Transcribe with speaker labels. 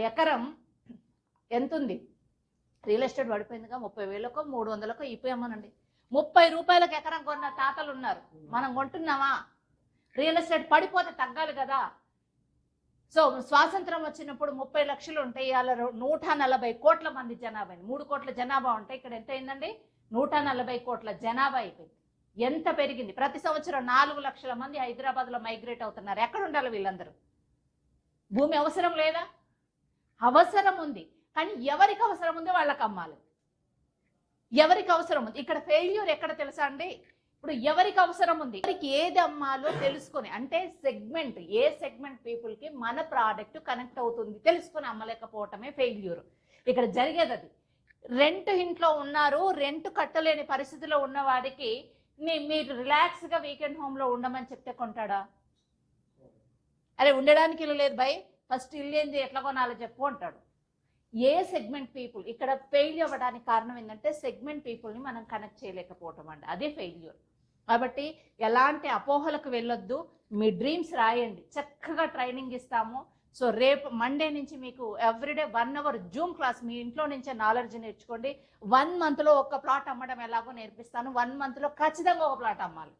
Speaker 1: ఎకరం ఎంత ఉంది? Real estate పడిపోయిందిగా, 30,000కో 300కో ఇప్పేయమనండి. 30 రూపాయలకు ఎకరం కొన్న తాతలు ఉన్నారు. మనం కొంటున్నామా? రియల్ ఎస్టేట్ పడిపోతే తగ్గాలి కదా. సో స్వాతంత్రం వచ్చినప్పుడు 30 లక్షలు ఉంటాయి, ఇవాళ 140 కోట్ల మంది జనాభా, 3 కోట్ల జనాభా ఉంటాయి. ఇక్కడ ఎంత అయిందండి? 140 కోట్ల జనాభా అయిపోయింది. ఎంత పెరిగింది? ప్రతి సంవత్సరం 4 లక్షల మంది హైదరాబాద్లో మైగ్రేట్ అవుతున్నారు. ఎక్కడ ఉండాలి వీళ్ళందరూ? భూమి అవసరం లేదా? అవసరం ఉంది, కానీ ఎవరికి అవసరం ఉందో వాళ్ళకి అమ్మాలి. ఎవరికి అవసరం ఉంది? ఇక్కడ ఫెయిల్యూర్ ఎక్కడ తెలుసా అండి? ఇప్పుడు ఎవరికి అవసరం ఉంది, ఎవరికి ఏది అమ్మాలో తెలుసుకొని, అంటే సెగ్మెంట్, ఏ సెగ్మెంట్ పీపుల్కి మన ప్రోడక్ట్ కనెక్ట్ అవుతుంది తెలుసుకొని అమ్మలేకపోవటమే ఫెయిల్యూర్. ఇక్కడ జరిగేది అది. రెంట్ ఇంట్లో ఉన్నారు, రెంట్ కట్టలేని పరిస్థితిలో ఉన్నవాడికి మీరు రిలాక్స్గా వీకెండ్ హోమ్లో ఉండమని చెప్తే కొంటాడా? అరే ఉండడానికి ఇల్లు లేదు భయ్, ఫస్ట్ ఇల్లు ఏంది ఎట్లా కొనాలో చెప్పు అంటాడు. ఏ సెగ్మెంట్ పీపుల్ ఇక్కడ ఫెయిల్ అవ్వడానికి కారణం ఏంటంటే సెగ్మెంట్ పీపుల్ని మనం కనెక్ట్ చేయలేకపోవటం అండి, అదే ఫెయిల్యూర్. కాబట్టి ఎలాంటి అపోహలకు వెళ్ళొద్దు, మీ డ్రీమ్స్ రాయండి, చక్కగా ట్రైనింగ్ ఇస్తాము. సో రేపు మండే నుంచి మీకు ఎవ్రీడే 1 అవర్ జూమ్ క్లాస్, మీ ఇంట్లో నుంచే నాలెడ్జ్ నేర్చుకోండి. 1 మంత్లో ఒక ప్లాట్ అమ్మడం ఎలాగో నేర్పిస్తాను. 1 మంత్లో ఖచ్చితంగా ఒక ప్లాట్ అమ్మాలి.